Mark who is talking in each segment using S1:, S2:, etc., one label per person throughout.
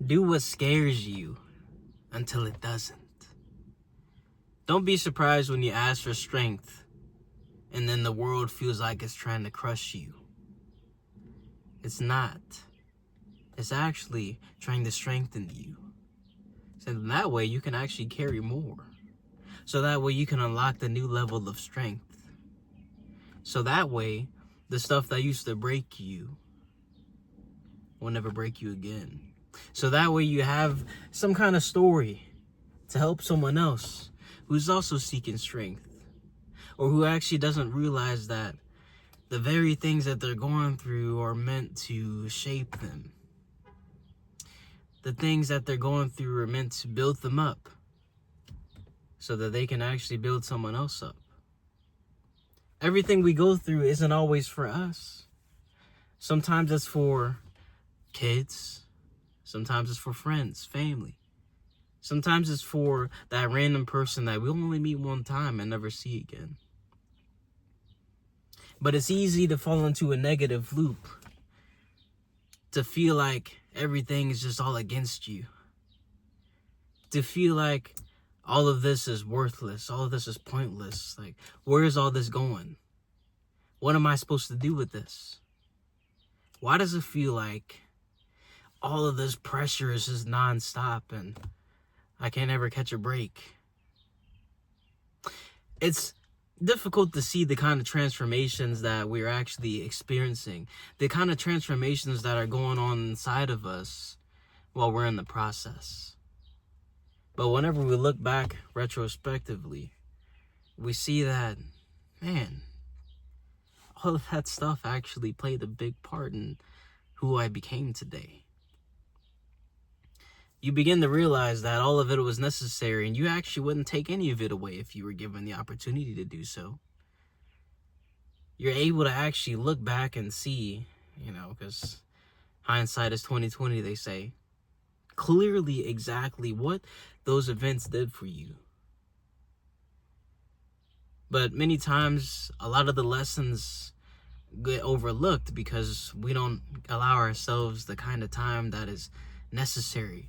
S1: Do what scares you until it doesn't. Don't be surprised when you ask for strength and then the world feels like it's trying to crush you. It's not. It's actually trying to strengthen you. So that way you can actually carry more. So that way you can unlock the new level of strength. So that way the stuff that used to break you will never break you again. So that way you have some kind of story to help someone else who's also seeking strength, or who actually doesn't realize that the very things that they're going through are meant to shape them. The things that they're going through are meant to build them up so that they can actually build someone else up. Everything we go through isn't always for us. Sometimes it's for kids. Sometimes it's for friends, family. Sometimes it's for that random person that we'll only meet one time and never see again. But it's easy to fall into a negative loop, to feel like everything is just all against you, to feel like all of this is worthless, all of this is pointless. Like, where is all this going? What am I supposed to do with this? Why does it feel like all of this pressure is just nonstop and I can't ever catch a break? It's difficult to see the kind of transformations that we're actually experiencing, the kind of transformations that are going on inside of us while we're in the process. But whenever we look back retrospectively, we see that, man, all of that stuff actually played a big part in who I became today. You begin to realize that all of it was necessary, and you actually wouldn't take any of it away if you were given the opportunity to do so. You're able to actually look back and see, because hindsight is 20/20, they say, clearly exactly what those events did for you. But many times, a lot of the lessons get overlooked because we don't allow ourselves the kind of time that is necessary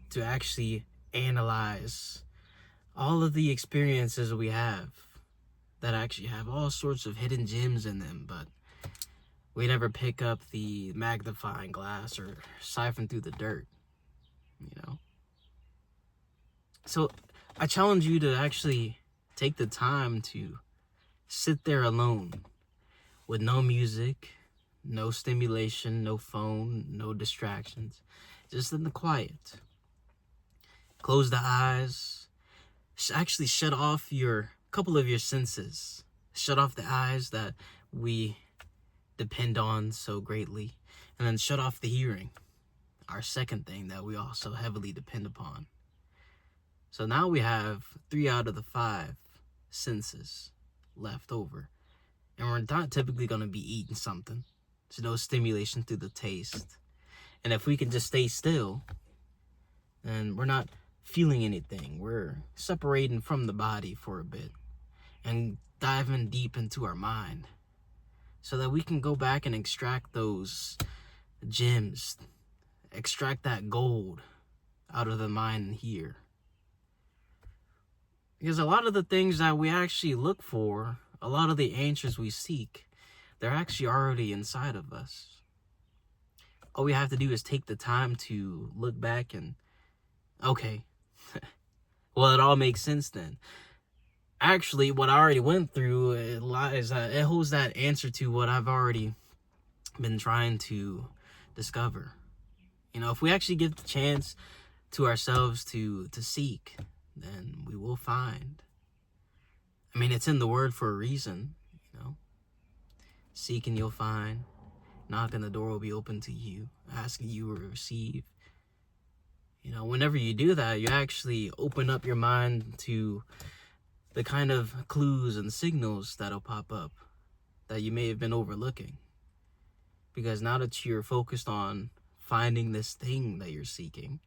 S1: to actually analyze all of the experiences we have that actually have all sorts of hidden gems in them, but we never pick up the magnifying glass or siphon through the dirt, So I challenge you to actually take the time to sit there alone with no music, no stimulation, no phone, no distractions, just in the quiet. Close the eyes. Actually shut off your couple of your senses. Shut off the eyes that we depend on so greatly. And then shut off the hearing, our second thing that we also heavily depend upon. So now we have 3 out of the 5 senses left over. And we're not typically going to be eating something. There's no stimulation through the taste. And if we can just stay still, then we're not feeling anything. We're separating from the body for a bit and diving deep into our mind so that we can go back and extract those gems, extract that gold out of the mind here. Because a lot of the things that we actually look for, a lot of the answers we seek, they're actually already inside of us. All we have to do is take the time to look back and, okay, well, it all makes sense then. Actually, what I already went through, it holds that answer to what I've already been trying to discover. If we actually give the chance to ourselves to seek, then we will find. It's in the word for a reason, Seek and you'll find. Knock and the door will be open to you. Ask and you will receive. Whenever you do that, you actually open up your mind to the kind of clues and signals that'll pop up that you may have been overlooking. Because now that you're focused on finding this thing that you're seeking,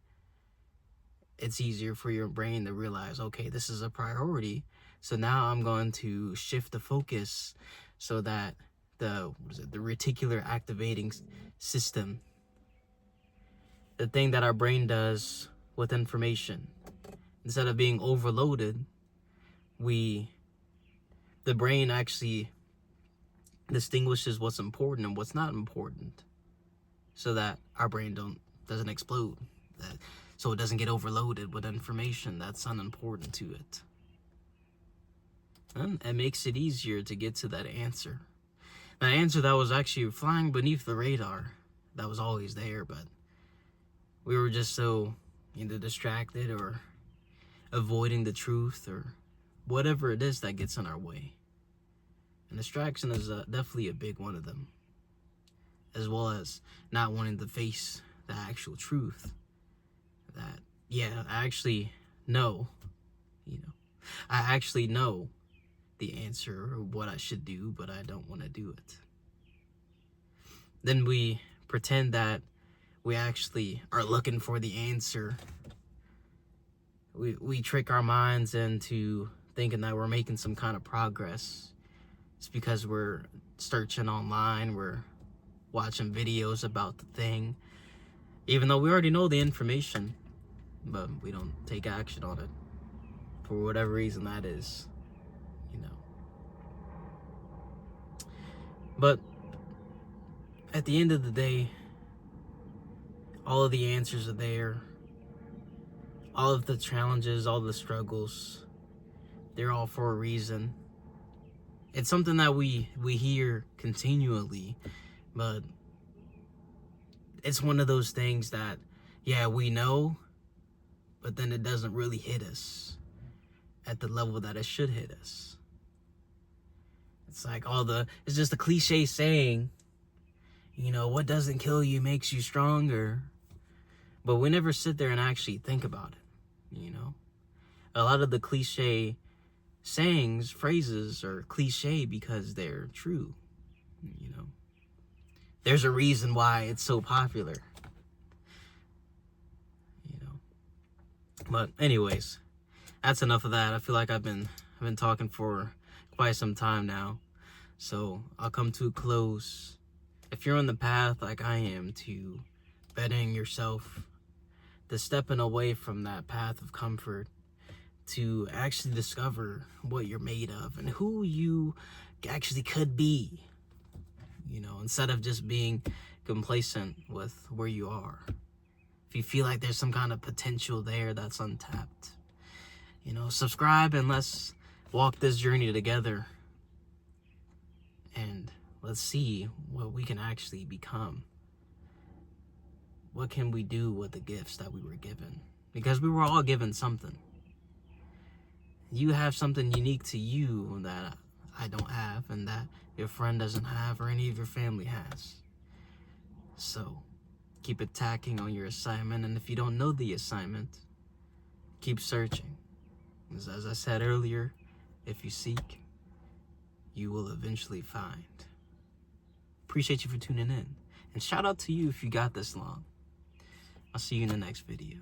S1: it's easier for your brain to realize, okay, this is a priority. So now I'm going to shift the focus so that the reticular activating system the thing that our brain does with information. Instead of being overloaded, the brain actually distinguishes what's important and what's not important, so that our brain doesn't explode, so it doesn't get overloaded with information that's unimportant to it. And it makes it easier to get to that answer. That answer that was actually flying beneath the radar, that was always there, but we were just so either distracted or avoiding the truth or whatever it is that gets in our way. And distraction is definitely a big one of them, as well as not wanting to face the actual truth that, yeah, I actually know, I actually know the answer or what I should do, but I don't want to do it. Then we pretend that we actually are looking for the answer. We trick our minds into thinking that we're making some kind of progress. It's because we're searching online, we're watching videos about the thing, even though we already know the information, but we don't take action on it for whatever reason that is, But at the end of the day, all of the answers are there. All of the challenges, all the struggles, they're all for a reason. It's something that we hear continually, but it's one of those things that, yeah, we know, but then it doesn't really hit us at the level that it should hit us. It's like it's just a cliche saying, what doesn't kill you makes you stronger. But we never sit there and actually think about it, A lot of the cliche sayings, phrases are cliche because they're true, There's a reason why it's so popular, But anyways, that's enough of that. I feel like I've been talking for quite some time now, so I'll come to a close. If you're on the path like I am to bettering yourself, to stepping away from that path of comfort, to actually discover what you're made of and who you actually could be, instead of just being complacent with where you are. If you feel like there's some kind of potential there that's untapped, subscribe and let's walk this journey together. And let's see what we can actually become. What can we do with the gifts that we were given? Because we were all given something. You have something unique to you that I don't have, and that your friend doesn't have, or any of your family has. So keep attacking on your assignment, and if you don't know the assignment, keep searching. As I said earlier, if you seek, you will eventually find. Appreciate you for tuning in, and shout out to you if you got this long. I'll see you in the next video.